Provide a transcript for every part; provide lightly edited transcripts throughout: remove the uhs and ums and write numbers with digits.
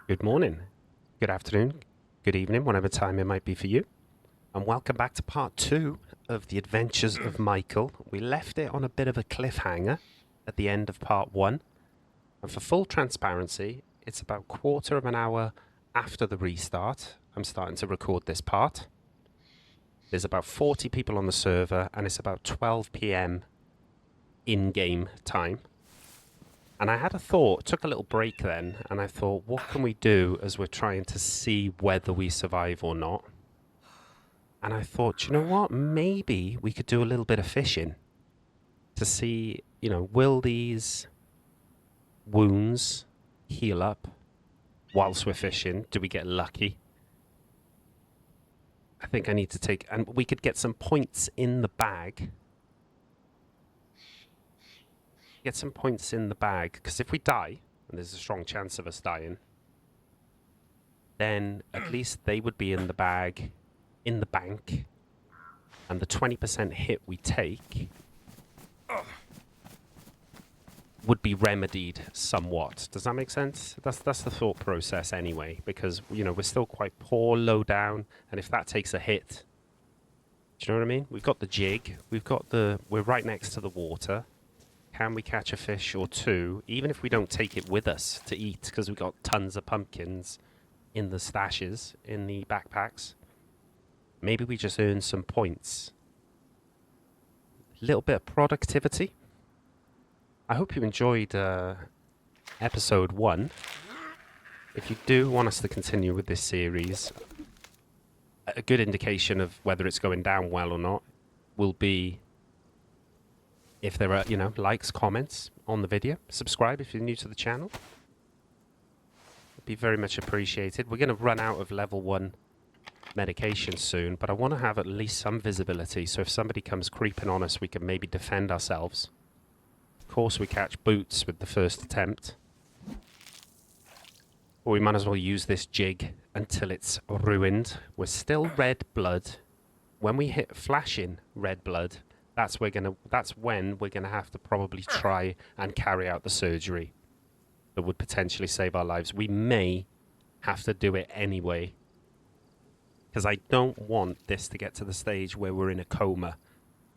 Good morning, good afternoon, good evening, whatever time it might be for you. And welcome back to part 2 of the adventures of Michael. We left it on a bit of a cliffhanger at the end of part 1. And for full transparency, it's about quarter of an hour after the restart. I'm starting to record this part. There's about 40 people on the server, and it's about 12 p.m. in-game time. And I had a thought, took a little break then, and I thought, what can we do as we're trying to see whether we survive or not? And I thought, you know what? Maybe we could do a little bit of fishing to see, will these wounds heal up whilst we're fishing? Do we get lucky? I think I need to take, and we could get some points in the bag. Get some points in the bag, because if we die, and there's a strong chance of us dying, then at least they would be in the bag, in the bank, and the 20% hit we take would be remedied somewhat. Does that make sense? That's the thought process anyway, because we're still quite poor, low down, and if that takes a hit, do you know what I mean? We've got the jig, we're right next to the water. Can we catch a fish or two, even if we don't take it with us to eat, because we've got tons of pumpkins in the stashes, in the backpacks? Maybe we just earn some points. A little bit of productivity. I hope you enjoyed episode 1. If you do want us to continue with this series, a good indication of whether it's going down well or not will be if there are, likes, comments on the video. Subscribe if you're new to the channel. It'd be very much appreciated. We're going to run out of level 1 medication soon, but I want to have at least some visibility, so if somebody comes creeping on us, we can maybe defend ourselves. Of course, we catch boots with the first attempt. Or we might as well use this jig until it's ruined. We're still red blood. When we hit flashing red blood, that's when we're gonna have to probably try and carry out the surgery that would potentially save our lives. We may have to do it anyway, because I don't want this to get to the stage where we're in a coma.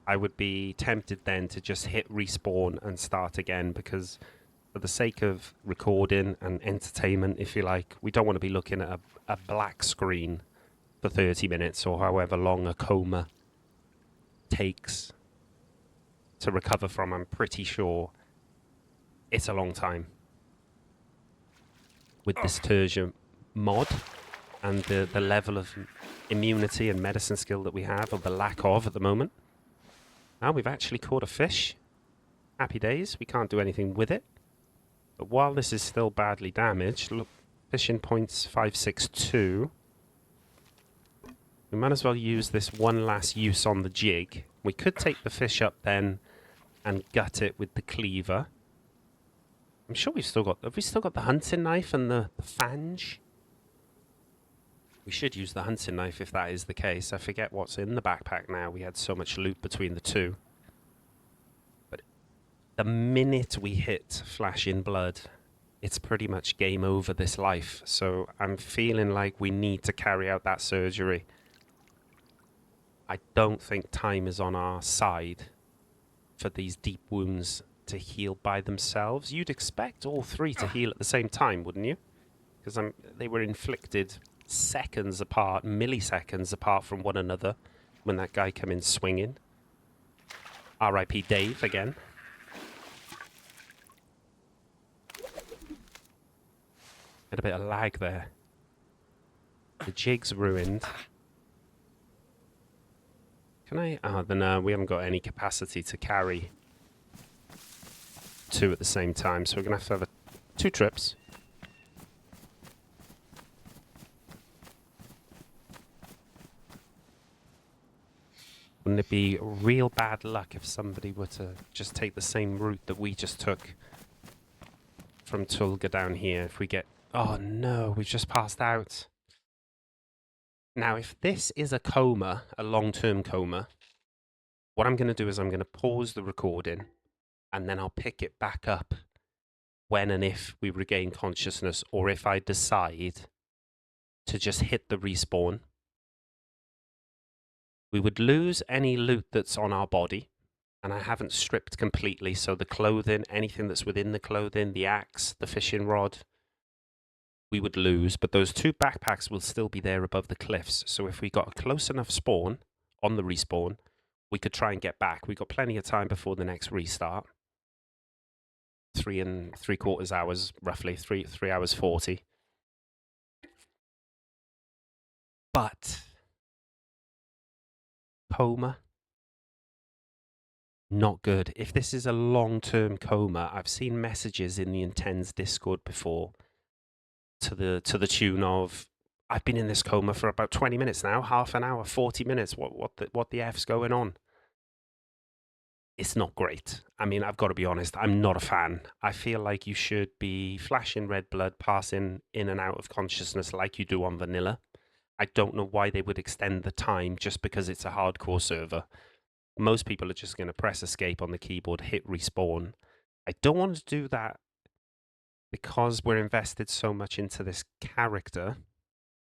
I would be tempted then to just hit respawn and start again, because for the sake of recording and entertainment, if you like, we don't want to be looking at a black screen for 30 minutes or however long a coma takes to recover from. I'm pretty sure it's a long time with this Tertia mod and the level of immunity and medicine skill that we have, or the lack of at the moment. Now we've actually caught a fish. Happy days. We can't do anything with it. But while this is still badly damaged, look, fishing points 562. We might as well use this one last use on the jig. We could take the fish up then and gut it with the cleaver. I'm sure have we still got the hunting knife and the fange? We should use the hunting knife if that is the case. I forget what's in the backpack now. We had so much loot between the two. But the minute we hit flash in blood, it's pretty much game over this life. So I'm feeling like we need to carry out that surgery. I don't think time is on our side for these deep wounds to heal by themselves. You'd expect all 3 to heal at the same time, wouldn't you? Because they were inflicted seconds apart, milliseconds apart from one another when that guy came in swinging. R.I.P. Dave again. Had a bit of lag there. The jig's ruined. Can I? Then we haven't got any capacity to carry 2 at the same time, so we're going to have 2 trips. Wouldn't it be real bad luck if somebody were to just take the same route that we just took from Tulga down here? If we get... Oh no, we've just passed out. Now, if this is a coma, a long-term coma, what I'm going to do is I'm going to pause the recording and then I'll pick it back up when and if we regain consciousness, or if I decide to just hit the respawn. We would lose any loot that's on our body, and I haven't stripped completely, so the clothing, anything that's within the clothing, the axe, the fishing rod, we would lose, but those 2 backpacks will still be there above the cliffs. So if we got a close enough spawn on the respawn, we could try and get back. We got plenty of time before the next restart. 3 3/4 hours, roughly 3 hours 40. But coma, not good. If this is a long-term coma, I've seen messages in the Intenz Discord before to the tune of, I've been in this coma for about 20 minutes now, half an hour, 40 minutes. What the F's going on? It's not great. I mean, I've got to be honest, I'm not a fan. I feel like you should be flashing red blood, passing in and out of consciousness like you do on vanilla. I don't know why they would extend the time just because it's a hardcore server. Most people are just going to press escape on the keyboard, hit respawn. I don't want to do that because we're invested so much into this character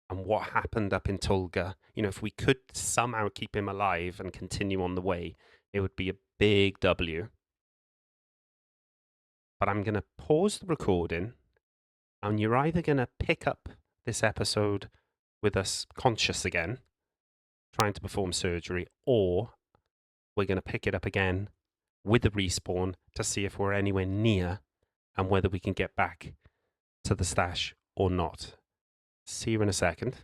and what happened up in Tulga. You know, if we could somehow keep him alive and continue on the way, it would be a big W. But I'm going to pause the recording, and you're either going to pick up this episode with us conscious again, trying to perform surgery, or we're going to pick it up again with the respawn to see if we're anywhere near and whether we can get back to the stash or not. See you in a second.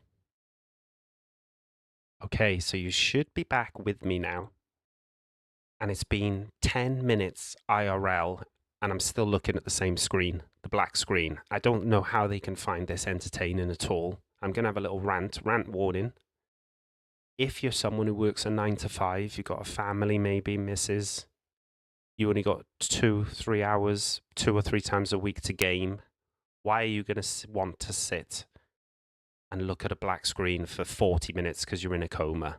Okay, so you should be back with me now. And it's been 10 minutes IRL, and I'm still looking at the same screen, the black screen. I don't know how they can find this entertaining at all. I'm going to have a little rant warning. If you're someone who works a 9 to 5, you've got a family, maybe, missus, you only got 2-3 hours, 2 or 3 times a week to game, why are you going to want to sit and look at a black screen for 40 minutes because you're in a coma?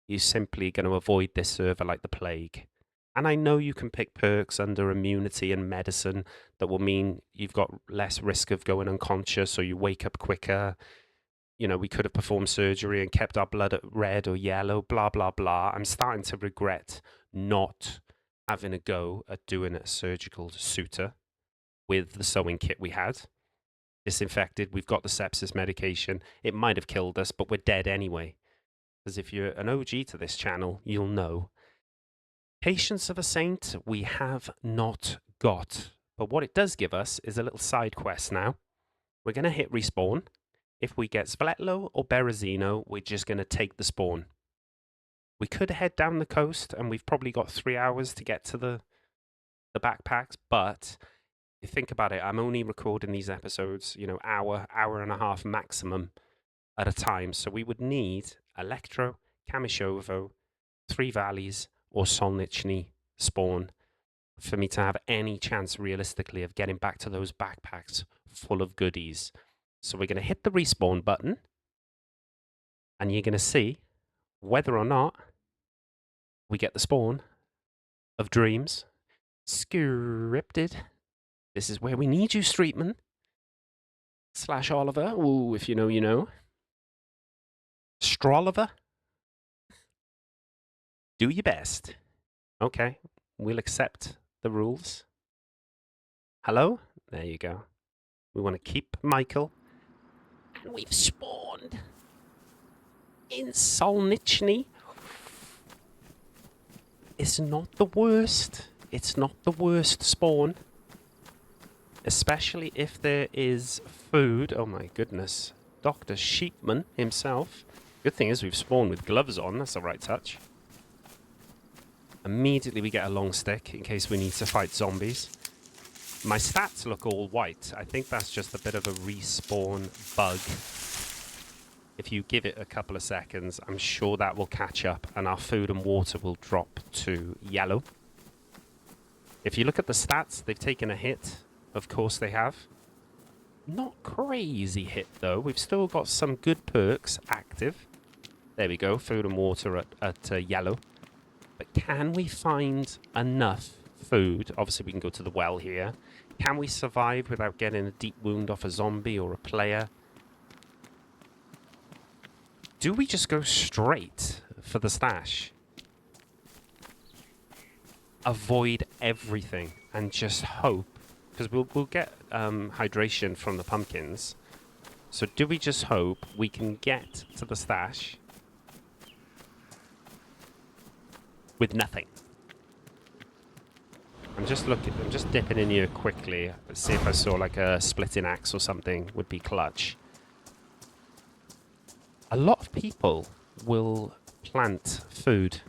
You're simply going to avoid this server like the plague. And I know you can pick perks under immunity and medicine that will mean you've got less risk of going unconscious, or you wake up quicker. You know, we could have performed surgery and kept our blood at red or yellow, blah, blah, blah. I'm starting to regret not having a go at doing a surgical suture with the sewing kit we had. Disinfected, we've got the sepsis medication. It might have killed us, but we're dead anyway. Because if you're an OG to this channel, you'll know. Patience of a saint, we have not got. But what it does give us is a little side quest now. We're going to hit respawn. If we get Svetlo or Berezino, we're just going to take the spawn. We could head down the coast, and we've probably got 3 hours to get to the backpacks. But if you think about it, I'm only recording these episodes, you know, hour and a half maximum at a time. So we would need Electro, Kamishovo, Three Valleys, or Solnichny spawn for me to have any chance realistically of getting back to those backpacks full of goodies. So we're going to hit the respawn button, and you're going to see whether or not we get the spawn of dreams. Scripted. This is where we need you, Streetman. / Oliver. Ooh, if you know, you know. Stroliver. Do your best. Okay, we'll accept the rules. Hello? There you go. We want to keep Michael. And we've spawned in Solnichny. It's not the worst. It's not the worst spawn. Especially if there is food. Oh my goodness. Dr. Sheepman himself. Good thing is we've spawned with gloves on. That's the right touch. Immediately we get a long stick in case we need to fight zombies. My stats look all white. I think that's just a bit of a respawn bug. If you give it a couple of seconds, I'm sure that will catch up and our food and water will drop to yellow. If you look at the stats, they've taken a hit. Of course they have. Not crazy hit though. We've still got some good perks active. There we go. Food and water at yellow. But can we find enough food? Obviously we can go to the well here. Can we survive without getting a deep wound off a zombie or a player? Do we just go straight for the stash? Avoid everything and just hope, because we'll get hydration from the pumpkins. So do we just hope we can get to the stash with nothing? I'm just dipping in here quickly. Let's see if I saw like a splitting axe or something would be clutch. A lot of people will plant food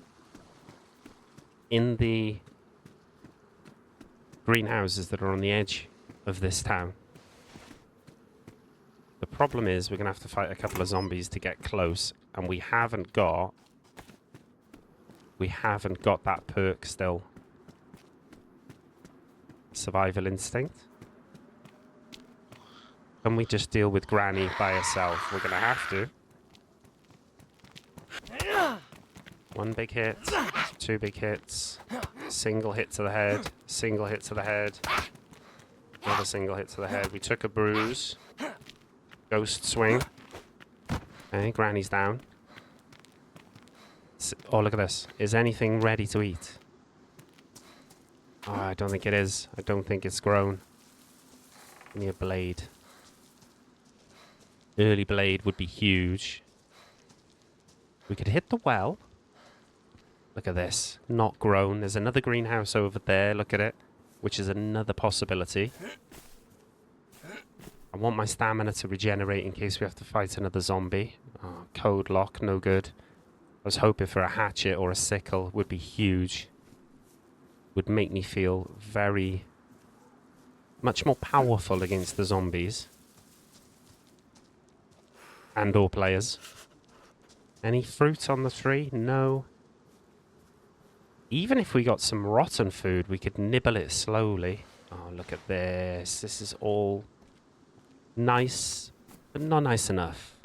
in the greenhouses that are on the edge of this town. The problem is we're going to have to fight a couple of zombies to get close, and we haven't got that perk still. Survival instinct. Can we just deal with Granny by herself? We're going to have to. One big hit, two big hits, single hit to the head, single hit to the head, another single hit to the head. We took a bruise. Ghost swing. Okay, Granny's down. Oh, look at this. Is anything ready to eat? Oh, I don't think it is. I don't think it's grown. We need a blade. Early blade would be huge. We could hit the well. Look at this. Not grown. There's another greenhouse over there. Look at it. Which is another possibility. I want my stamina to regenerate in case we have to fight another zombie. Oh, code lock. No good. I was hoping for a hatchet or a sickle. Would be huge. Would make me feel very... much more powerful against the zombies. And or players. Any fruit on the tree? No. Even if we got some rotten food, we could nibble it slowly. Oh, look at this. This is all nice, but not nice enough.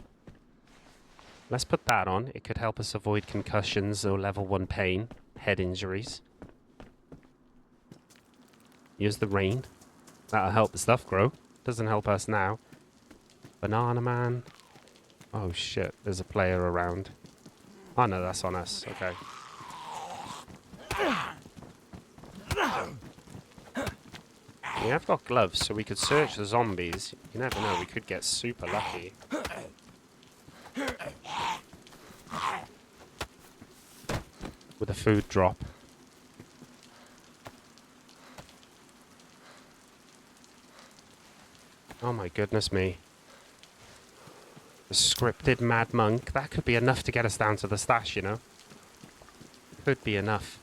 Let's put that on. It could help us avoid concussions or level 1 pain, head injuries. Use the rain. That'll help the stuff grow. Doesn't help us now. Banana man. Oh shit, there's a player around. Oh no, that's on us. Okay. We have got gloves, so we could search the zombies. You never know, we could get super lucky. With a food drop. Oh my goodness me. The scripted Mad Monk. That could be enough to get us down to the stash, you know? Could be enough.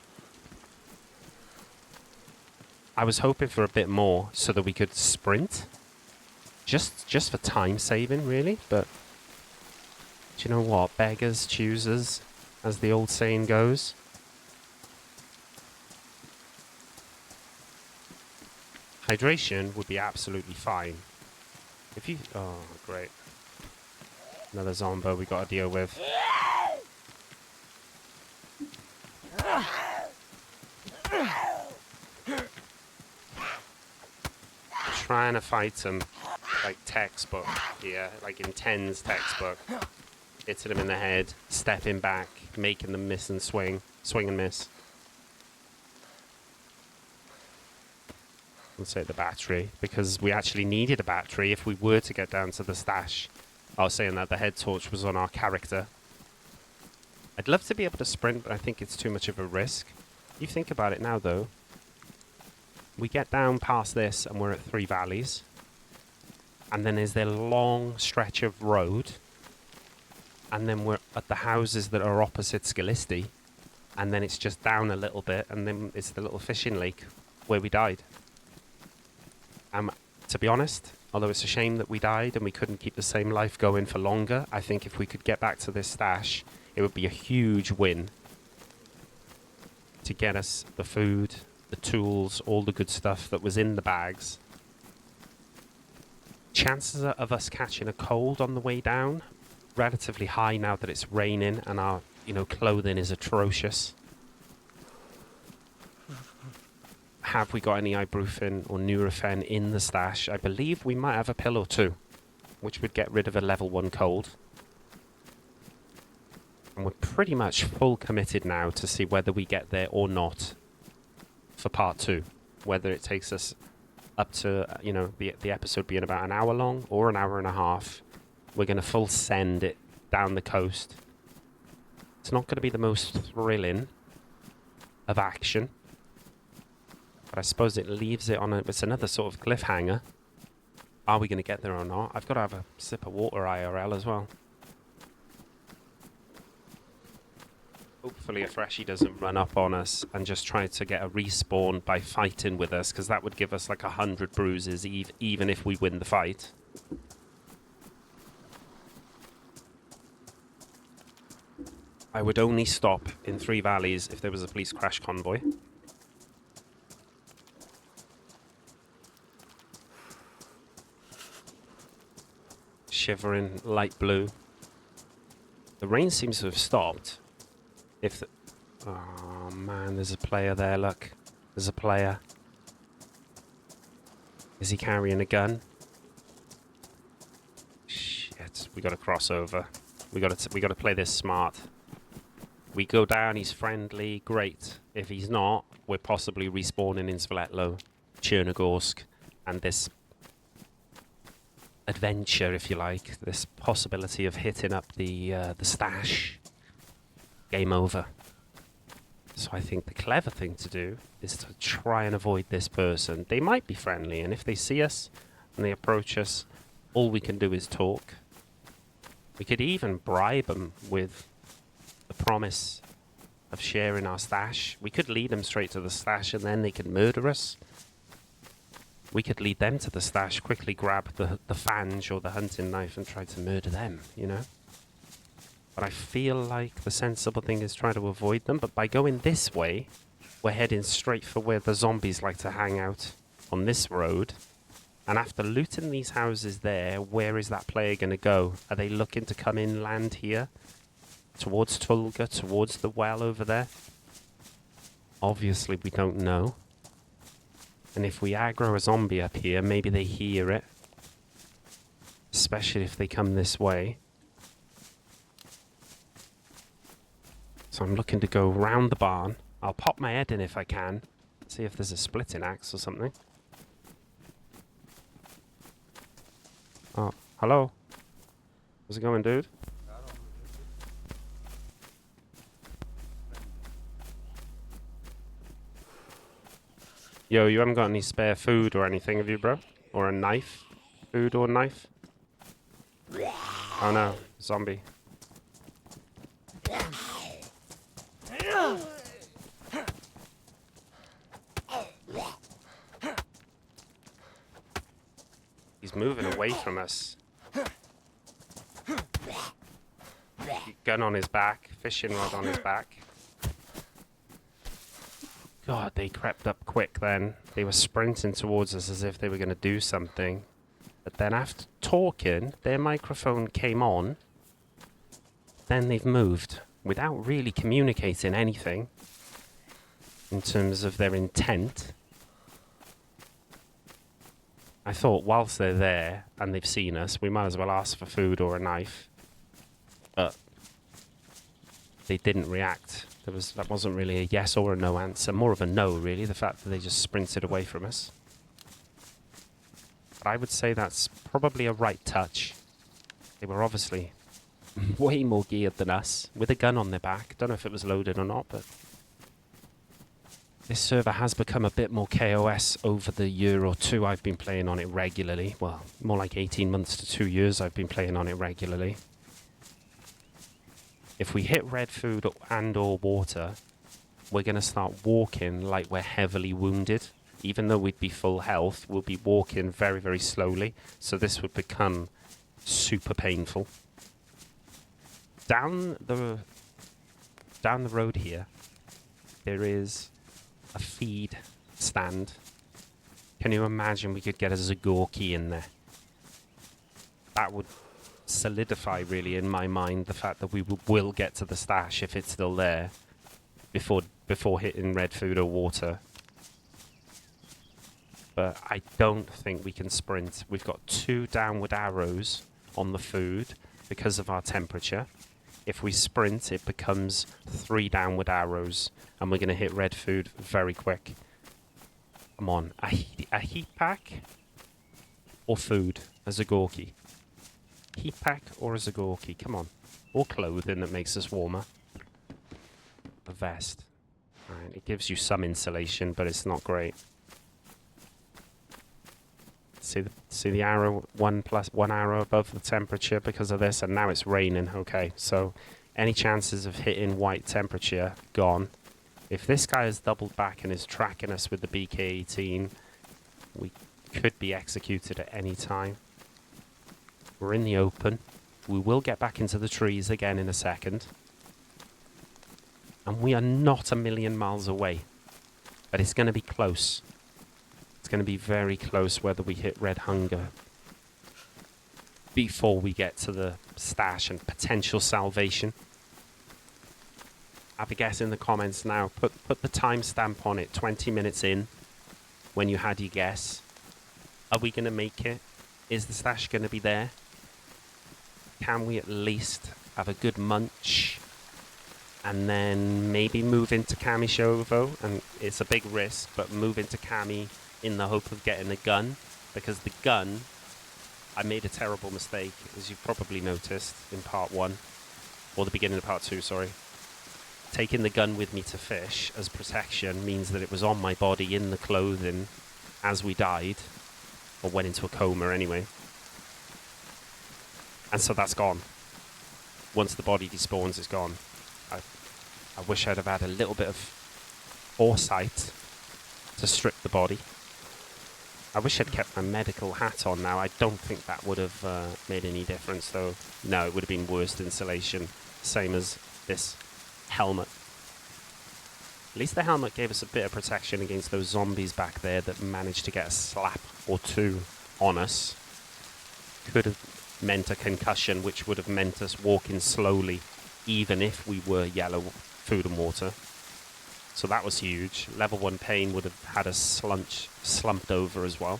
I was hoping for a bit more so that we could sprint. Just for time saving, really. But do you know what? Beggars, choosers, as the old saying goes. Hydration would be absolutely fine. If you... Oh, great. Another zombo we got to deal with. Trying to fight him like textbook here, like Intenz textbook. Hitting him in the head, stepping back, making them miss and swing. Swing and miss. Let's say the battery, because we actually needed a battery if we were to get down to the stash. I was saying that the head torch was on our character. I'd love to be able to sprint, but I think it's too much of a risk. You think about it now, though. We get down past this and we're at 3 valleys. And then there's their long stretch of road. And then we're at the houses that are opposite Scalisti. And then it's just down a little bit. And then it's the little fishing lake where we died. To be honest, although it's a shame that we died and we couldn't keep the same life going for longer, I think if we could get back to this stash, it would be a huge win. To get us the food, the tools, all the good stuff that was in the bags. Chances of us catching a cold on the way down, relatively high now that it's raining and our, clothing is atrocious. have we got any ibuprofen or Nurofen in the stash? I believe we might have a pill or two, which would get rid of a level 1 cold. And we're pretty much full committed now to see whether we get there or not for part 2. Whether it takes us up to, you know, the episode being about an hour long or an hour and a half. We're going to full send it down the coast. It's not going to be the most thrilling of action. But I suppose it leaves it on it's another sort of cliffhanger. Are we going to get there or not? I've got to have a sip of water IRL as well. Hopefully a freshie doesn't run up on us and just try to get a respawn by fighting with us, because that would give us like 100 bruises even if we win the fight. I would only stop in Three Valleys if there was a police crash convoy. Shivering light blue. The rain seems to have stopped. Oh man, there's a player there, look. There's a player. Is he carrying a gun? Shit, we gotta cross over. We gotta play this smart. We go down, he's friendly, great. If he's not, we're possibly respawning in Svetlov, Chernogorsk, and this adventure, if you like, this possibility of hitting up the stash. Game over. So I think the clever thing to do is to try and avoid this person. They might be friendly, and if they see us and they approach us, all we can do is talk. We could even bribe them with the promise of sharing our stash. We could lead them straight to the stash and then they could murder us. We could lead them to the stash, quickly grab the fange or the hunting knife and try to murder them, you know? But I feel like the sensible thing is try to avoid them. But by going this way, we're heading straight for where the zombies like to hang out on this road. And after looting these houses there, where is that player going to go? Are they looking to come inland here? Towards Tulga, towards the well over there? Obviously, we don't know. And if we aggro a zombie up here, maybe they hear it. Especially if they come this way. So I'm looking to go round the barn. I'll pop my head in if I can. See if there's a splitting axe or something. Oh, hello? How's it going, dude? Yo, you haven't got any spare food or anything, have you, bro? Or a knife? Food or knife? Oh no, zombie. He's moving away from us. Gun on his back, fishing rod on his back. God, they crept up quick then. They were sprinting towards us as if they were going to do something. But then after talking, their microphone came on. Then they've moved without really communicating anything in terms of their intent. I thought whilst they're there and they've seen us, we might as well ask for food or a knife. But they didn't react. That wasn't really a yes or a no answer. More of a no, really, the fact that they just sprinted away from us. But I would say that's probably a right touch. They were obviously way more geared than us, with a gun on their back. Don't know if it was loaded or not, but this server has become a bit more KOS over the year or two I've been playing on it regularly. Well, more like 18 months to 2 years I've been playing on it regularly. If we hit red food and or water, we're going to start walking like we're heavily wounded. Even though we'd be full health, we'll be walking very, very slowly. So this would become super painful. Down the road here, there is a feed stand. Can you imagine we could get a Zagorki in there? That would solidify really in my mind the fact that we will get to the stash if it's still there before hitting red food or water. but I don't think we can sprint. We've got 2 downward arrows on the food because of our temperature. If we sprint, it becomes 3 downward arrows, and we're going to hit red food very quick. Come on, a heat pack or food? A Zagorki. Heat pack or a Zagorki? Come on. Or clothing that makes us warmer. A vest. Right, it gives you some insulation, but it's not great. See the arrow, 1 arrow above the temperature because of this, and now it's raining. Okay, so any chances of hitting white temperature, gone. If this guy has doubled back and is tracking us with the BK-18, we could be executed at any time. We're in the open. We will get back into the trees again in a second. And we are not a million miles away, but it's going to be close. It's going to be very close whether we hit red hunger before we get to the stash and potential salvation. Have a guess in the comments now. Put the timestamp on it, 20 minutes in, when you had your guess. Are we going to make it? Is the stash going to be there? Can we at least have a good munch? And then maybe move into Kamishovo? And it's a big risk, but move into Kami in the hope of getting a gun. Because the gun, I made a terrible mistake, as you've probably noticed in part 1. Or the beginning of part 2, sorry. Taking the gun with me to fish as protection means that it was on my body in the clothing as we died. Or went into a coma anyway. And so that's gone. Once the body despawns, it's gone. I wish I'd have had a little bit of foresight to strip the body. I wish I'd kept my medical hat on now. I don't think that would have made any difference, though. No, it would have been worse insulation. Same as this helmet. At least the helmet gave us a bit of protection against those zombies back there that managed to get a slap or 2 on us. Could have meant a concussion, which would have meant us walking slowly, even if we were yellow food and water. So that was huge. Level 1 pain would have had us slumped over as well.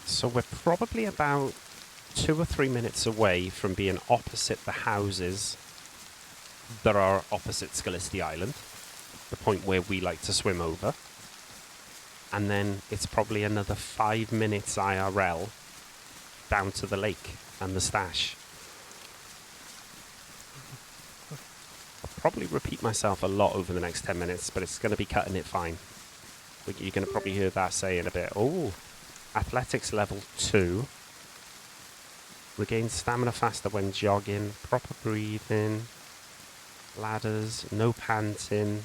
So we're probably about 2 or 3 minutes away from being opposite the houses that are opposite Scalisty Island, the point where we like to swim over. And then it's probably another 5 minutes IRL down to the lake and the stash. I'll probably repeat myself a lot over the next 10 minutes, but it's going to be cutting it fine. You're going to probably hear that say in a bit. Oh, athletics level 2. Regain stamina faster when jogging. Proper breathing. Ladders. No panting.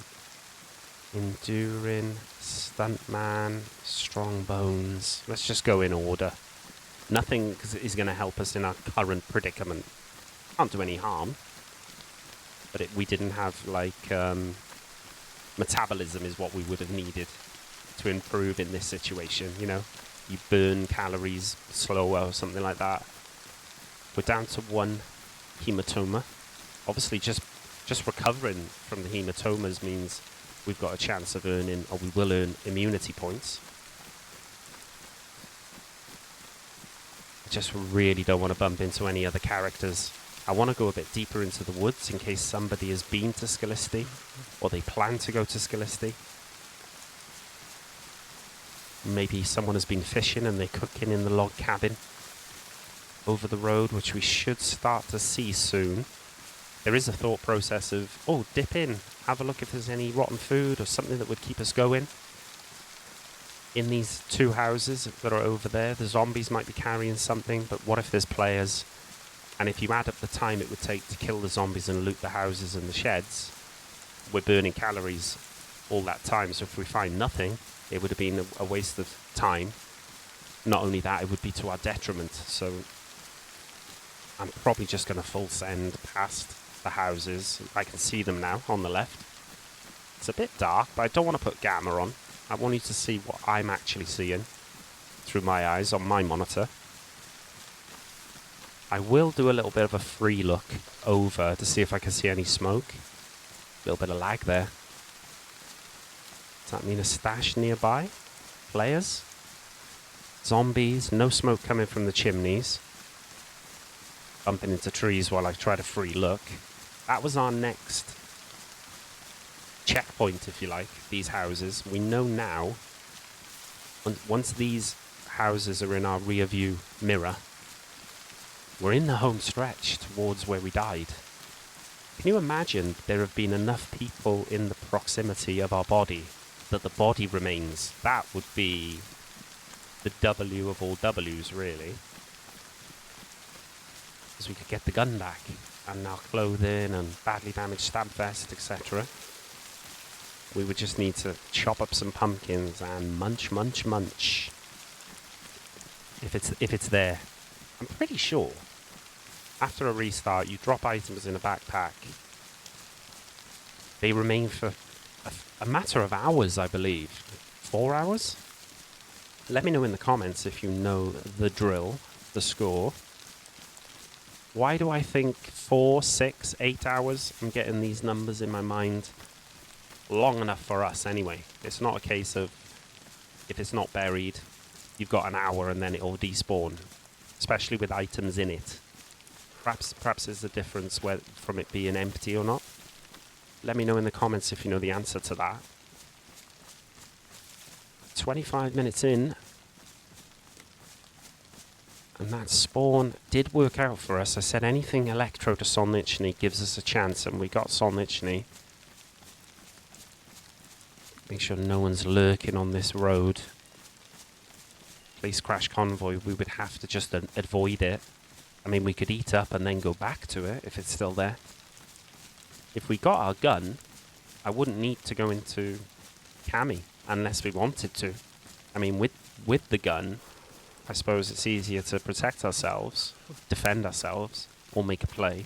Enduring. Stuntman. Strong bones. Let's just go in order. Nothing is going to help us in our current predicament. Can't do any harm. But we didn't have, like, metabolism is what we would have needed to improve in this situation, you know? You burn calories slower or something like that. We're down to 1 hematoma. Obviously, just recovering from the hematomas means we've got a chance of earning, or we will earn, immunity points. I just really don't want to bump into any other characters. I want to go a bit deeper into the woods in case somebody has been to Scalisty, or they plan to go to Scalisty. Maybe someone has been fishing and they're cooking in the log cabin over the road, which we should start to see soon. There is a thought process of, oh, dip in, have a look if there's any rotten food or something that would keep us going. In these 2 houses that are over there, the zombies might be carrying something, but what if there's players? And if you add up the time it would take to kill the zombies and loot the houses and the sheds, we're burning calories all that time. So if we find nothing, it would have been a waste of time. Not only that, it would be to our detriment. So I'm probably just going to full send past the houses. I can see them now on the left. It's a bit dark, but I don't want to put gamma on. I want you to see what I'm actually seeing through my eyes on my monitor. I will do a little bit of a free look over to see if I can see any smoke. A little bit of lag there. Does that mean a stash nearby? Players? Zombies? No smoke coming from the chimneys. Bumping into trees while I try to free look. That was our next checkpoint, if you like, these houses. We know now, once these houses are in our rear view mirror, we're in the home stretch towards where we died. Can you imagine there have been enough people in the proximity of our body that the body remains? That would be the W of all W's, really. Because we could get the gun back, and our clothing, and badly damaged stab vest, etc. We would just need to chop up some pumpkins and munch, munch, munch. If it's there. I'm pretty sure after a restart, you drop items in a backpack. They remain for a matter of hours, I believe. 4 hours? Let me know in the comments if you know the drill, the score. Why do I think 4, 6, 8 hours? I'm getting these numbers in my mind. Long enough for us, anyway. It's not a case of, if it's not buried, you've got an hour and then it'll despawn. Especially with items in it. Perhaps there's a difference from it being empty or not. Let me know in the comments if you know the answer to that. 25 minutes in. And that spawn did work out for us. I said anything electro to Solnichny gives us a chance, and we got Solnichny. Make sure no one's lurking on this road. Police crash convoy, we would have to just avoid it. I mean, we could eat up and then go back to it if it's still there. If we got our gun, I wouldn't need to go into Cami unless we wanted to. I mean, with the gun, I suppose it's easier to protect ourselves, defend ourselves, or make a play.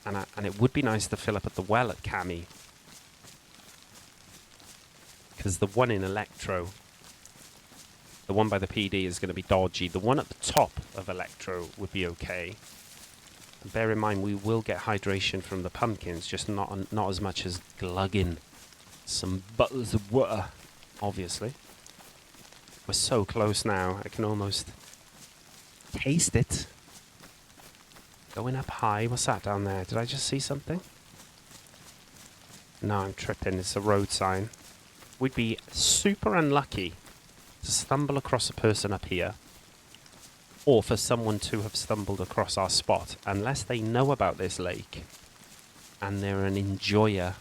And it would be nice to fill up at the well at Cami. Because the one in Electro, the one by the PD is going to be dodgy. The one at the top of Electro would be okay. And bear in mind, we will get hydration from the pumpkins, just not as much as glugging some bottles of water, obviously. We're so close now, I can almost taste it. Going up high. What's that down there? Did I just see something? No, I'm tripping. It's a road sign. We'd be super unlucky to stumble across a person up here, or for someone to have stumbled across our spot, unless they know about this lake and they're an enjoyer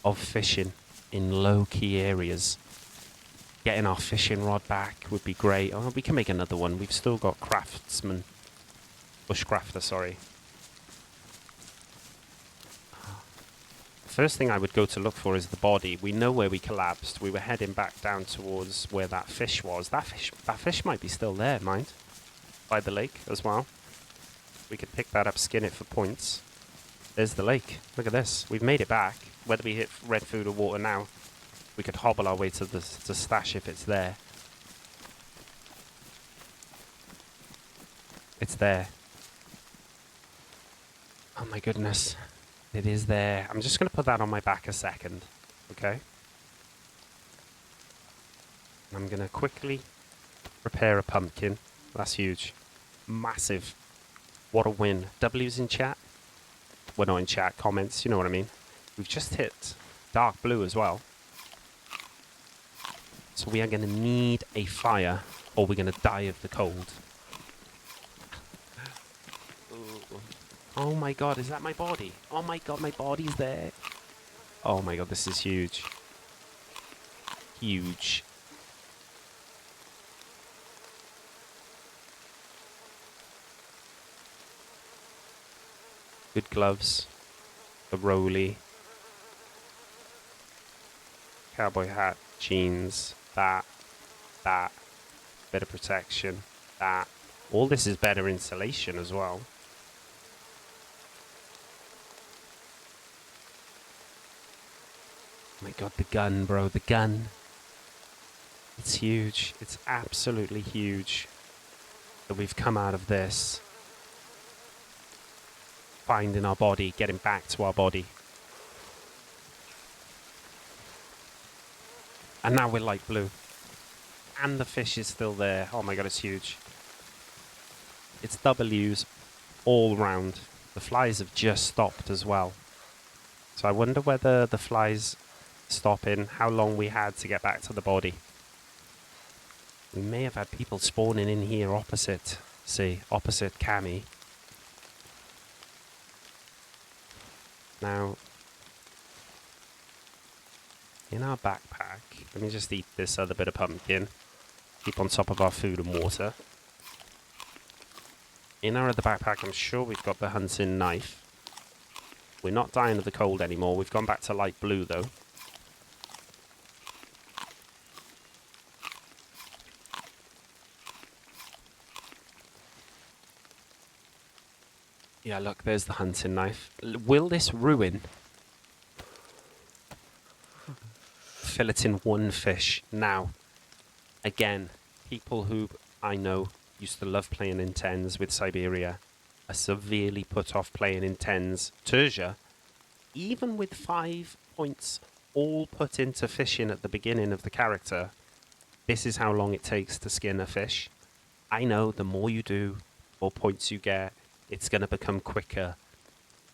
of fishing in low-key areas. Getting our fishing rod back would be great. Oh, we can make another one. We've still got bushcrafter, sorry. First thing I would go to look for is the body. We know where we collapsed. We were heading back down towards where that fish was. That fish might be still there, mind. By the lake as well. We could pick that up, skin it for points. There's the lake. Look at this. We've made it back. Whether we hit red food or water now, we could hobble our way to the stash if it's there. It's there. Oh my goodness. It is there. I'm just going to put that on my back a second. Okay? I'm going to quickly prepare a pumpkin. That's huge. Massive. What a win. W's in chat? We're not in chat. Comments. You know what I mean. We've just hit dark blue as well. So we are going to need a fire, or we're going to die of the cold. Oh my god, is that my body? Oh my god, my body's there. Oh my god, this is huge. Huge. Good gloves. The rolly. Cowboy hat, jeans, that. Bit of protection, that. All this is better insulation as well. Oh my god, the gun, bro, the gun. It's huge. It's absolutely huge that we've come out of this. Finding our body, getting back to our body. And now we're light blue. And the fish is still there. Oh my god, it's huge. It's W's all round. The flies have just stopped as well. So I wonder whether the flies stopping, how long we had to get back to the body. We may have had people spawning in here opposite, see, opposite Cammy. Now, in our backpack, let me just eat this other bit of pumpkin. Keep on top of our food and water. In our other backpack, I'm sure we've got the hunting knife. We're not dying of the cold anymore. We've gone back to light blue, though. Yeah, look, there's the hunting knife. Will this ruin? Filleting one fish. Now, again, people who I know used to love playing Intenz with Siberia are severely put off playing Intenz Tertia, even with 5 points all put into fishing at the beginning of the character. This is how long it takes to skin a fish. I know the more you do, the more points you get, it's going to become quicker.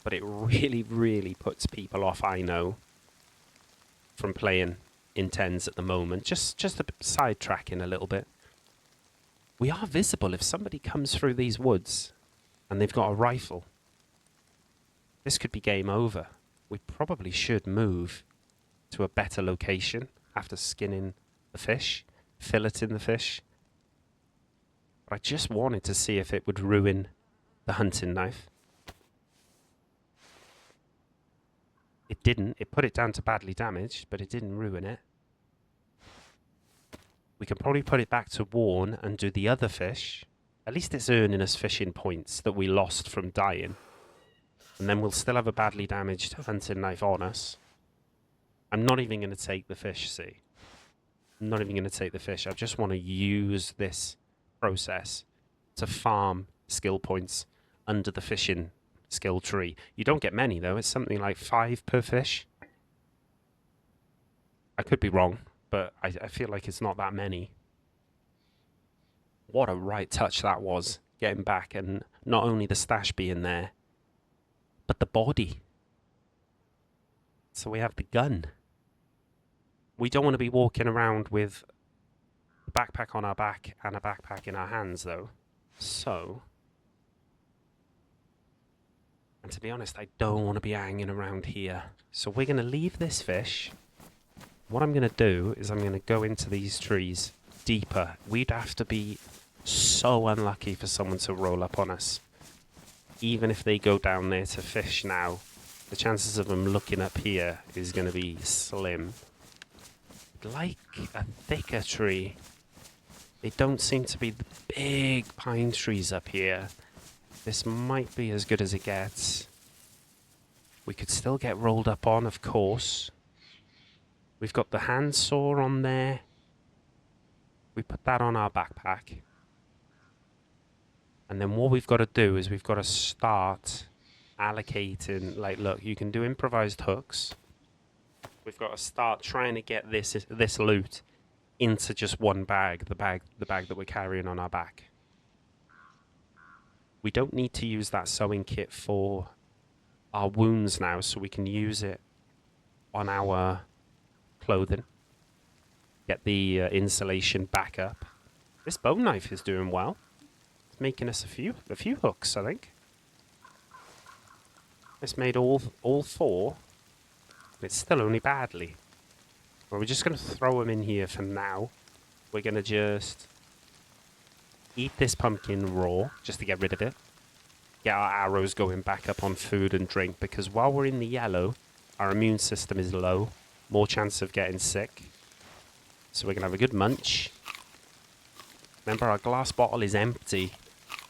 But it really, really puts people off, I know, from playing Intenz at the moment. Just a sidetracking a little bit. We are visible if somebody comes through these woods and they've got a rifle. This could be game over. We probably should move to a better location after skinning the fish, filleting the fish. But I just wanted to see if it would ruin the hunting knife. It didn't. It put it down to badly damaged, but it didn't ruin it. We can probably put it back to Warn and do the other fish. At least it's earning us fishing points that we lost from dying. And then we'll still have a badly damaged hunting knife on us. I'm not even going to take the fish, see. I'm not even going to take the fish. I just want to use this process to farm skill points under the fishing skill tree. You don't get many, though. It's something like 5 per fish. I could be wrong, but I feel like it's not that many. What a right touch that was, getting back, and not only the stash being there, but the body. So we have the gun. We don't want to be walking around with a backpack on our back and a backpack in our hands, though. So, and to be honest, I don't want to be hanging around here. So we're going to leave this fish. What I'm going to do is I'm going to go into these trees deeper. We'd have to be so unlucky for someone to roll up on us. Even if they go down there to fish now, the chances of them looking up here is going to be slim. Like a thicker tree. They don't seem to be the big pine trees up here. This might be as good as it gets. We could still get rolled up on, of course. We've got the handsaw on there. We put that on our backpack. And then what we've got to do is we've got to start allocating, like, look, you can do improvised hooks. We've got to start trying to get this loot into just one bag, the bag that we're carrying on our back. We don't need to use that sewing kit for our wounds now, so we can use it on our clothing. Get the insulation back up. This bone knife is doing well. It's making us a few hooks, I think. It's made all 4. It's still only badly. Well, we're just going to throw them in here for now. We're going to just eat this pumpkin raw, just to get rid of it. Get our arrows going back up on food and drink, because while we're in the yellow, our immune system is low. More chance of getting sick. So we're going to have a good munch. Remember, our glass bottle is empty,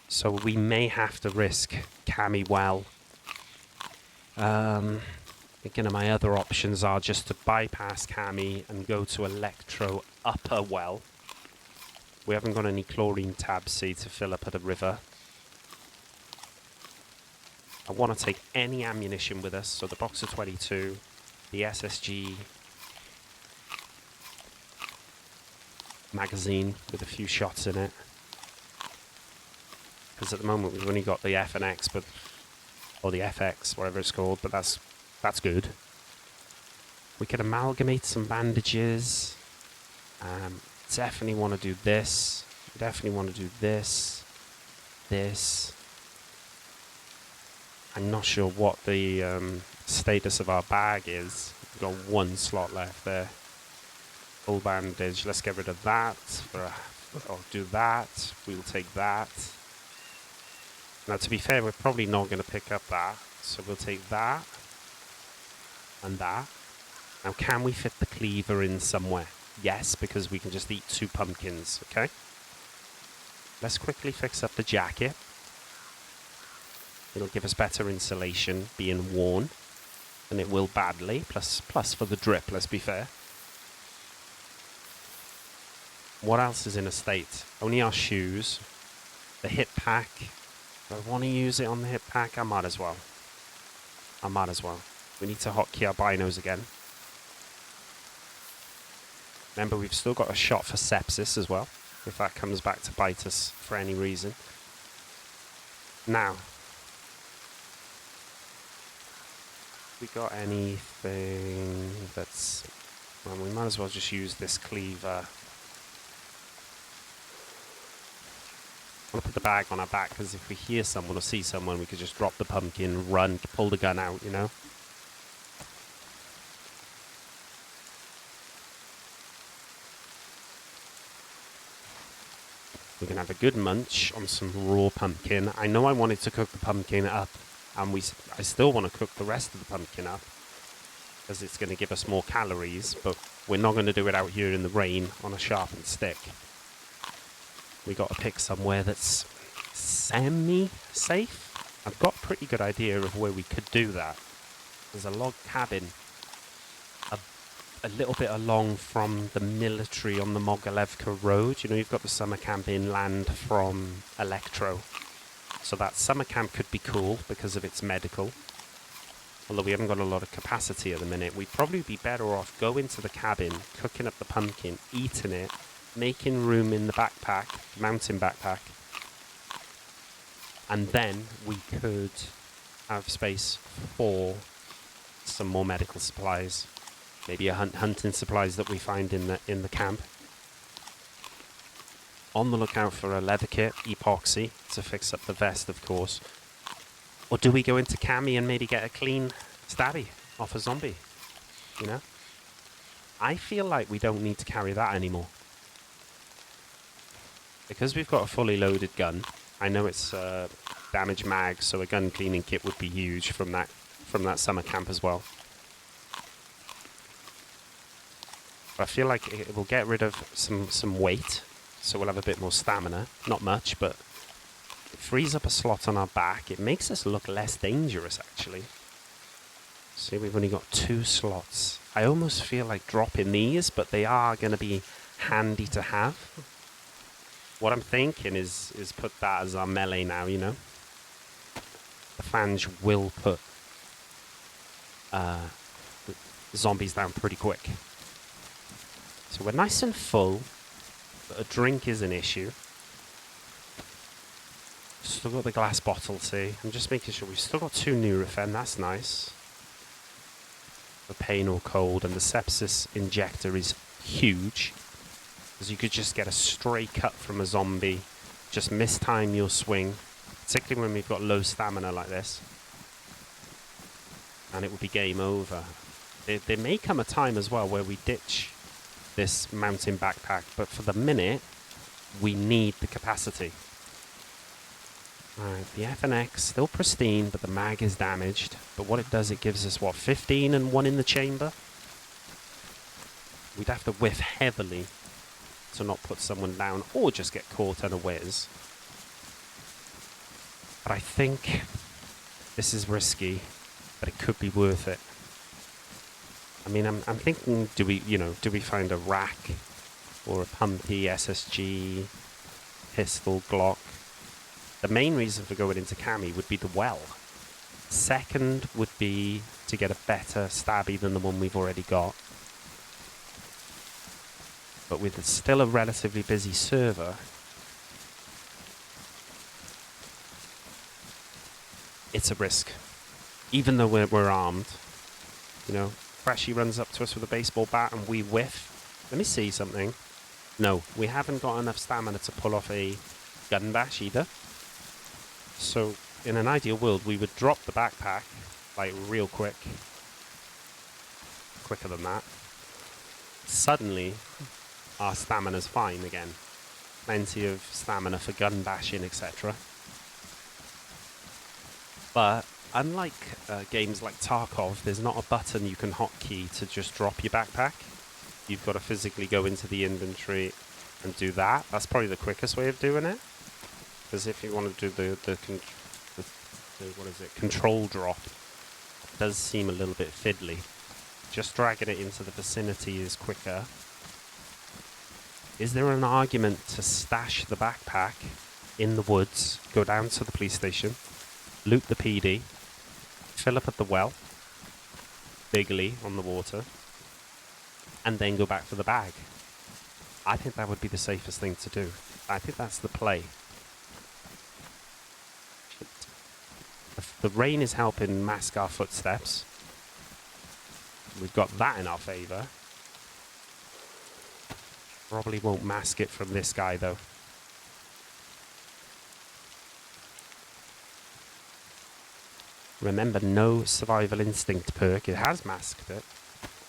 so we may have to risk Cammy well. Thinking of my other options are just to bypass Cammy and go to Electro Upper Well. We haven't got any chlorine tabs, see, to fill up at the river. I want to take any ammunition with us, so the box of 22, the SSG, magazine with a few shots in it. Because at the moment we've only got the F and X, but or the FX, whatever it's called, but that's good. We could amalgamate some bandages. Definitely want to do this. Definitely want to do this. This. I'm not sure what the status of our bag is. We've got one slot left there. Full bandage. Let's get rid of that. Or do that. We'll take that. Now, to be fair, we're probably not going to pick up that. So we'll take that. And that. Now, can we fit the cleaver in somewhere? Yes, because we can just eat 2 pumpkins, okay? Let's quickly fix up the jacket. It'll give us better insulation being worn. And it will badly, plus for the drip, let's be fair. What else is in a state? Only our shoes. The hip pack. Do I want to use it on the hip pack? I might as well. We need to hotkey our binos again. Remember, we've still got a shot for sepsis as well, if that comes back to bite us for any reason. Now, we got anything that's... Well, we might as well just use this cleaver. I'll put the bag on our back, because if we hear someone or see someone, we could just drop the pumpkin, run, pull the gun out, you know? We can have a good munch on some raw pumpkin. I know I wanted to cook the pumpkin up, and I still want to cook the rest of the pumpkin up, because it's going to give us more calories, but we're not going to do it out here in the rain on a sharpened stick. We got to pick somewhere that's semi-safe. I've got a pretty good idea of where we could do that. There's a log cabin a little bit along from the military on the Mogilevka Road. You know, you've got the summer camp inland from Electro. So that summer camp could be cool because of its medical. Although we haven't got a lot of capacity at the minute. We'd probably be better off going to the cabin, cooking up the pumpkin, eating it, making room in the backpack, mountain backpack. And then we could have space for some more medical supplies. Maybe hunting supplies that we find in the camp. On the lookout for a leather kit, epoxy, to fix up the vest, of course. Or do we go into cami and maybe get a clean stabby off a zombie? You know? I feel like we don't need to carry that anymore. Because we've got a fully loaded gun. I know it's damage mag, so a gun cleaning kit would be huge from that summer camp as well. I feel like it will get rid of some weight, so we'll have a bit more stamina. Not much, but it frees up a slot on our back. It makes us look less dangerous, actually. See, we've only got 2 slots. I almost feel like dropping these, but they are going to be handy to have. What I'm thinking is put that as our melee now, you know. The Fange will put zombies down pretty quick. So we're nice and full, but a drink is an issue. Still got the glass bottle, see? I'm just making sure we've still got 2 Nurofen, that's nice. For pain or cold, and the sepsis injector is huge. Because you could just get a stray cut from a zombie, just mistime your swing, particularly when we've got low stamina like this. And it will be game over. There may come a time as well where we ditch this mountain backpack, but for the minute we need the capacity. Alright, the FNX still pristine, but the mag is damaged. But what it does, it gives us what, 15 and 1 in the chamber? We'd have to whiff heavily to not put someone down or just get caught unawares. But I think this is risky, but it could be worth it. I mean, I'm thinking, do we find a rack or a pumpy SSG, pistol, Glock? The main reason for going into cami would be the well. Second would be to get a better stabby than the one we've already got. But with still a relatively busy server, it's a risk. Even though we're armed, you know, Freshie runs up to us with a baseball bat and we whiff. Let me see something. No, we haven't got enough stamina to pull off a gun bash either. So, in an ideal world, we would drop the backpack, like, real quick. Quicker than that. Suddenly, our stamina's fine again. Plenty of stamina for gun bashing, etc. But unlike games like Tarkov, there's not a button you can hotkey to just drop your backpack. You've got to physically go into the inventory and do that. That's probably the quickest way of doing it. Because if you want to do the what is it, control drop, it does seem a little bit fiddly. Just dragging it into the vicinity is quicker. Is there an argument to stash the backpack in the woods, go down to the police station, loot the PD, fill up at the well, bigly on the water, and then go back for the bag? I think that would be the safest thing to do. I think that's the play. The rain is helping mask our footsteps. We've got that in our favour. Probably won't mask it from this guy, though. Remember, no survival instinct perk. It has masked it.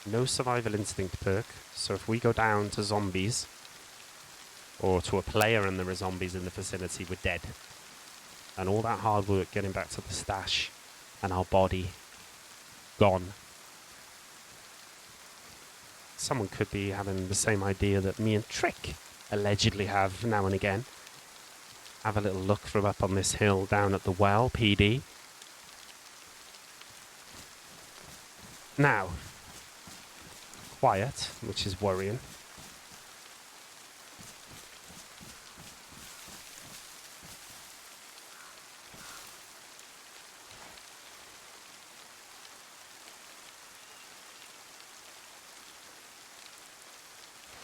No survival instinct perk. So if we go down to zombies, or to a player and there are zombies in the vicinity, we're dead. And all that hard work getting back to the stash and our body gone. Someone could be having the same idea that me and Trick allegedly have now and again. Have a little look from up on this hill down at the well, PD. Now, quiet, which is worrying.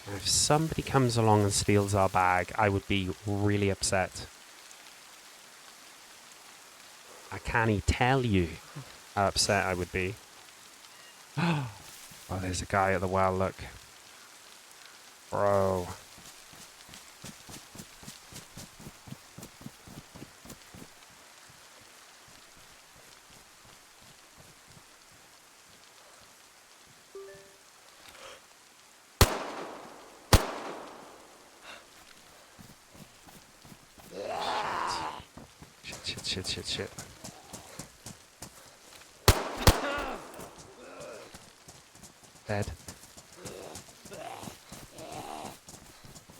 If somebody comes along and steals our bag, I would be really upset. I can't tell you how upset I would be. Oh, there's a guy at the well, look. Bro. Shit. Dead.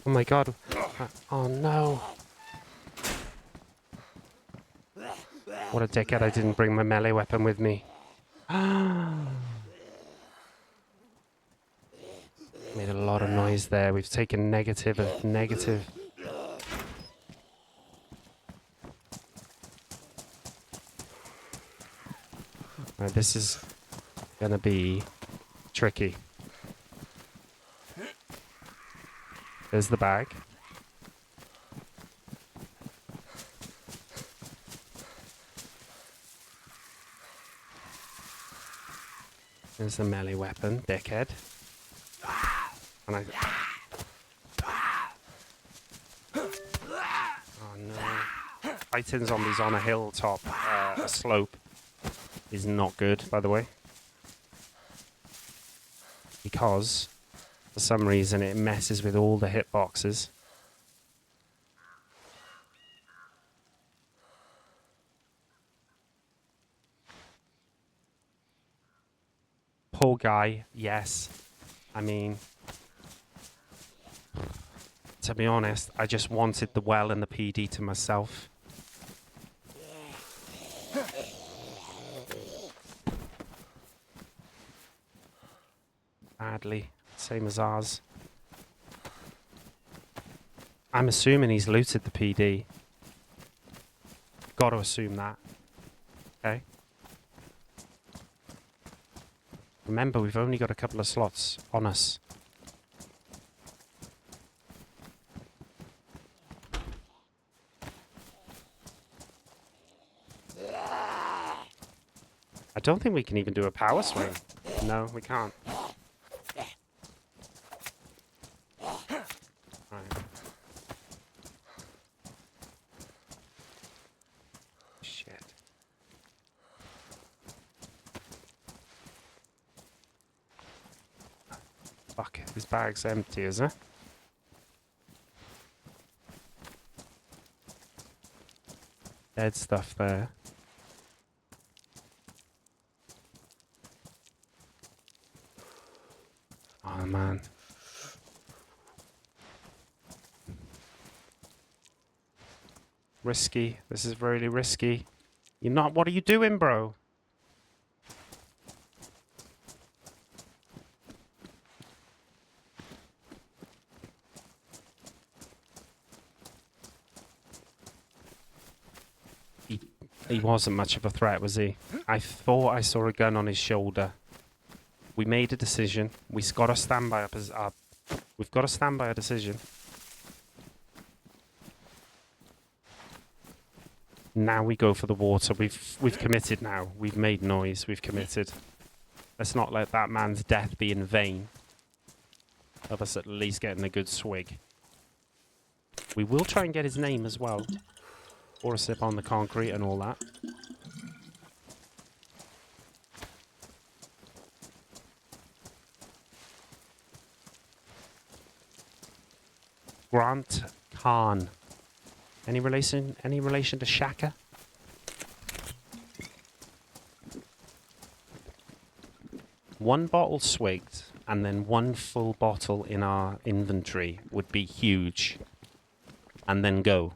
Oh my god. Oh no. What a dickhead, I didn't bring my melee weapon with me. Made a lot of noise there. We've taken negative of negative. Right, this is gonna be tricky. There's the bag. There's the melee weapon, dickhead. And oh no. Fighting zombies on a hilltop, a slope, is not good, by the way. Because, for some reason, it messes with all the hitboxes. Poor guy, yes. I mean, to be honest, I just wanted the well and the PD to myself. Badly, same as ours. I'm assuming he's looted the PD. Got to assume that. Okay. Remember, we've only got a couple of slots on us. don't think we can even do a power swing. No, we can't. Right. Shit. Fuck, this bag's empty, is it? Dead stuff there. Oh man. Risky. This is really risky. You're not. What are you doing, bro? He wasn't much of a threat, was he? I thought I saw a gun on his shoulder. We made a decision. We've got to stand by we've got to stand by a decision. Now we go for the water. We've committed now. We've made noise. We've committed. Let's not let that man's death be in vain. Of us at least getting a good swig. We will try and get his name as well. Or a sip on the concrete and all that. Grant Khan. Any relation to Shaka? One bottle swigged and then one full bottle in our inventory would be huge. And then go.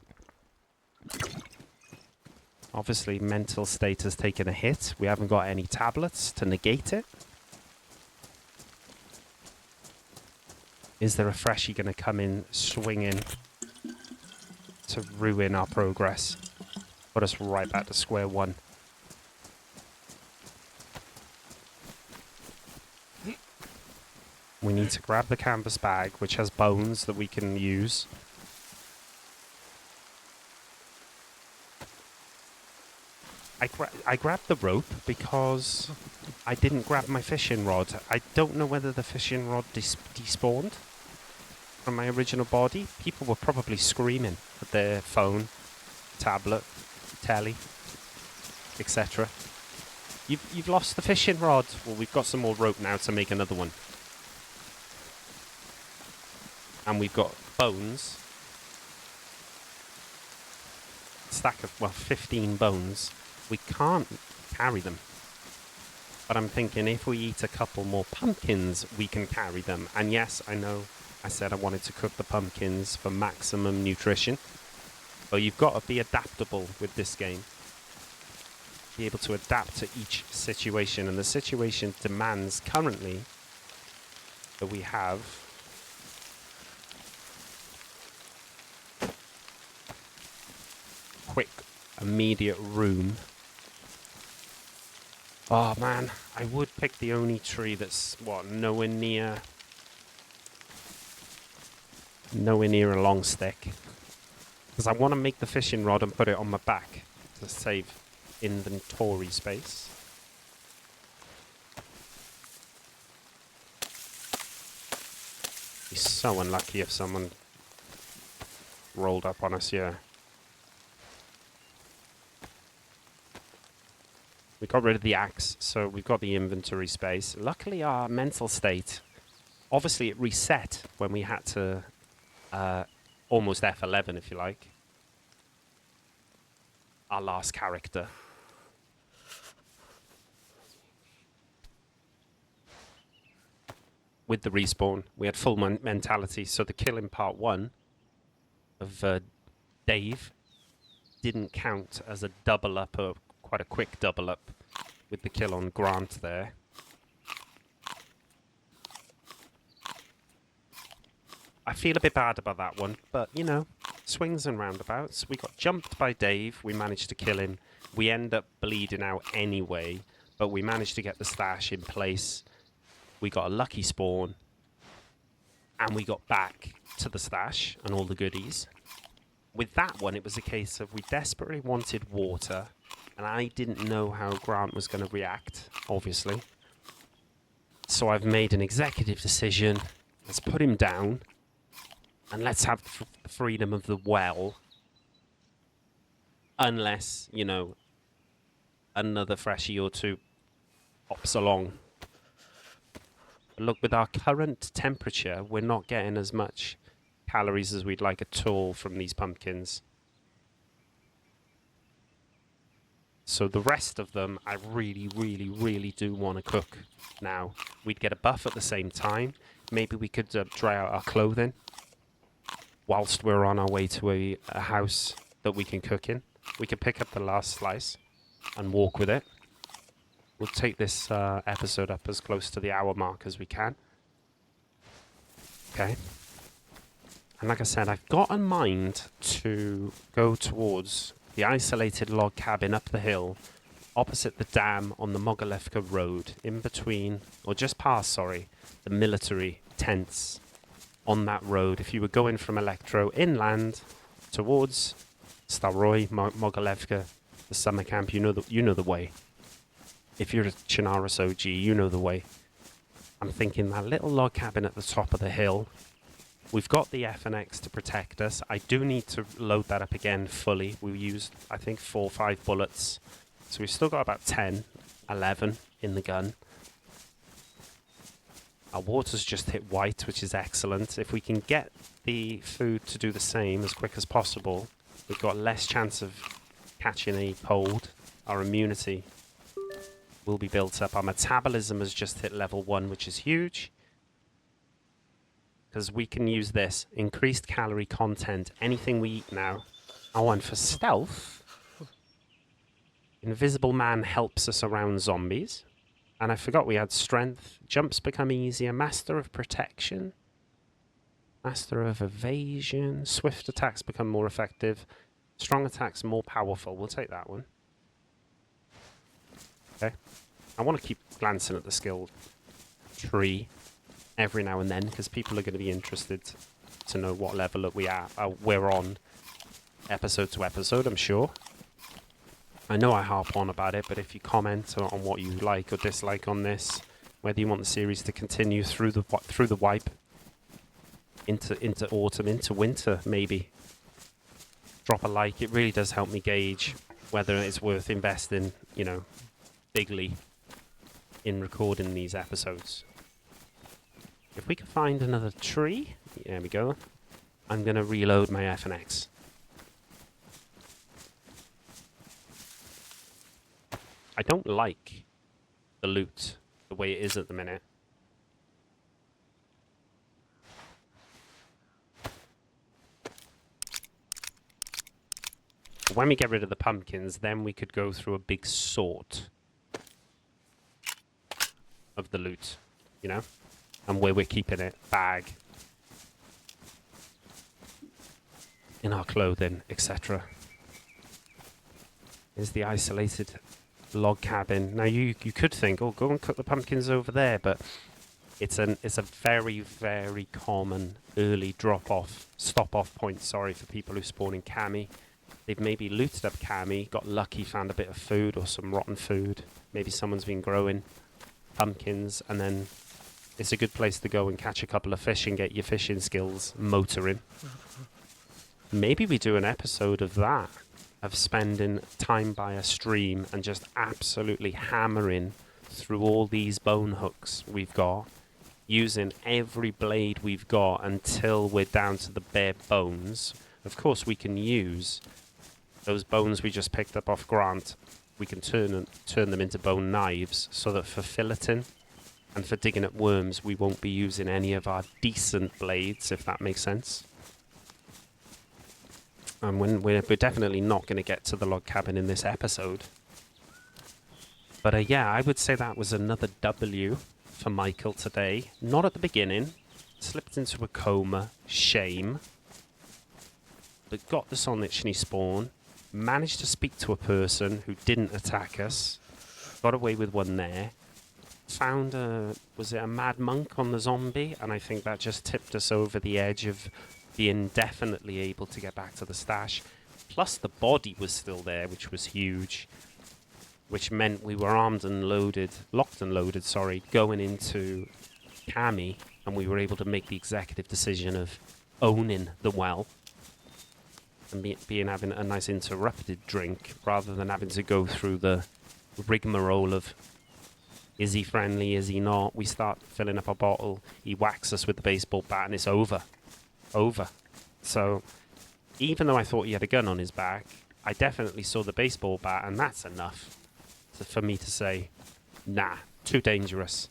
Obviously, mental state has taken a hit. We haven't got any tablets to negate it. Is there a freshie going to come in swinging to ruin our progress? Put us right back to square one. We need to grab the canvas bag, which has bones that we can use. I grabbed the rope because I didn't grab my fishing rod. I don't know whether the fishing rod despawned from my original body. People were probably screaming at their phone, tablet, telly, etc. You've lost the fishing rod. Well, we've got some more rope now to make another one. And we've got bones. Stack of, well, 15 bones. We can't carry them. But I'm thinking if we eat a couple more pumpkins, we can carry them. And yes, I know I said I wanted to cook the pumpkins for maximum nutrition. But you've got to be adaptable with this game. Be able to adapt to each situation. And the situation demands currently that we have quick, immediate room. Oh man, I would pick the only tree that's, what, nowhere near a long stick. Because I want to make the fishing rod and put it on my back to save inventory space. Be so unlucky if someone rolled up on us here. We got rid of the axe, so we've got the inventory space. Luckily, our mental state, obviously it reset when we had to almost F11, if you like. Our last character. With the respawn, we had full mentality, so the kill in part 1 of Dave didn't count as a double up, or quite a quick double up with the kill on Grant there. I feel a bit bad about that one, but you know, swings and roundabouts. We got jumped by Dave, we managed to kill him. We end up bleeding out anyway, but we managed to get the stash in place. We got a lucky spawn, and we got back to the stash and all the goodies. With that one, it was a case of we desperately wanted water, And I didn't know how Grant was going to react, obviously. So I've made an executive decision. Let's put him down. And let's have the freedom of the well. Unless, you know, another freshie or two pops along. But look, with our current temperature, we're not getting as much calories as we'd like at all from these pumpkins. So the rest of them, I really, really, really do want to cook now. We'd get a buff at the same time. Maybe we could dry out our clothing whilst we're on our way to a house that we can cook in. We could pick up the last slice and walk with it. We'll take this episode up as close to the hour mark as we can. Okay. And like I said, I've got in mind to go towards the isolated log cabin up the hill, opposite the dam on the Mogilevka Road, in between, or just past, sorry, the military tents on that road. If you were going from Electro inland towards Staroy, Mogilevka, the summer camp, you know the way. If you're a Chinaris OG, you know the way. I'm thinking that little log cabin at the top of the hill. We've got the FNX to protect us. I do need to load that up again fully. We used, I think, 4 or 5 bullets. So we've still got about 10, 11 in the gun. Our water's just hit white, which is excellent. If we can get the food to do the same as quick as possible, we've got less chance of catching a cold. Our immunity will be built up. Our metabolism has just hit level 1, which is huge. Because we can use this. Increased calorie content. Anything we eat now. Oh, and for stealth, Invisible Man helps us around zombies. And I forgot we had strength. Jumps become easier. Master of protection. Master of evasion. Swift attacks become more effective. Strong attacks more powerful. We'll take that one. Okay. I want to keep glancing at the skill tree every now and then, because people are going to be interested to know what level we're on episode to episode, I'm sure. I know I harp on about it, but if you comment on what you like or dislike on this, whether you want the series to continue through the wipe into autumn, into winter, maybe, drop a like. It really does help me gauge whether it's worth investing, you know, bigly in recording these episodes. If we can find another tree, there we go. I'm going to reload my FNX. I don't like the loot the way it is at the minute. When we get rid of the pumpkins, then we could go through a big sort of the loot, you know? And where we're keeping it, bag, in our clothing, etc. Is the isolated log cabin. Now you could think, oh, go and cook the pumpkins over there, but it's a very, very common early stop off point, sorry, for people who spawn in Cami. They've maybe looted up Cami, got lucky, found a bit of food or some rotten food. Maybe someone's been growing pumpkins, and then it's a good place to go and catch a couple of fish and get your fishing skills motoring. Maybe we do an episode of that, of spending time by a stream and just absolutely hammering through all these bone hooks we've got, using every blade we've got until we're down to the bare bones. Of course, we can use those bones we just picked up off Grant. We can turn them into bone knives, so that for filleting and for digging up worms, we won't be using any of our decent blades, if that makes sense. And we're definitely not going to get to the log cabin in this episode. But yeah, I would say that was another W for Michael today. Not at the beginning. Slipped into a coma. Shame. But got the Sonichny spawn. Managed to speak to a person who didn't attack us. Got away with one there. Found was it a mad monk on the zombie? And I think that just tipped us over the edge of being definitely able to get back to the stash. Plus the body was still there, which was huge. which meant we were armed and loaded, locked and loaded, sorry, going into Cami, and we were able to make the executive decision of owning the well and having a nice interrupted drink rather than having to go through the rigmarole of is he friendly, is he not? We start filling up our bottle, he whacks us with the baseball bat, and it's over. Over. So, even though I thought he had a gun on his back, I definitely saw the baseball bat, and that's enough for me to say, nah, too dangerous.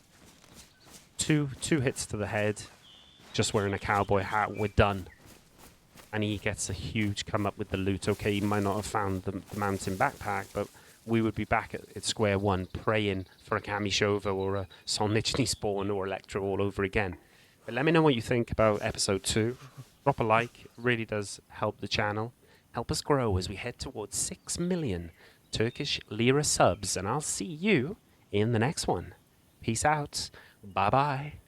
Two hits to the head, just wearing a cowboy hat, we're done. And he gets a huge come up with the loot. Okay, he might not have found the mountain backpack, but we would be back at square one, praying for a Kamishovo or a Solnichny spawn or Electro all over again. But let me know what you think about episode 2. Drop a like, it really does help the channel. Help us grow as we head towards 6 million Turkish lira subs, and I'll see you in the next one. Peace out. Bye-bye.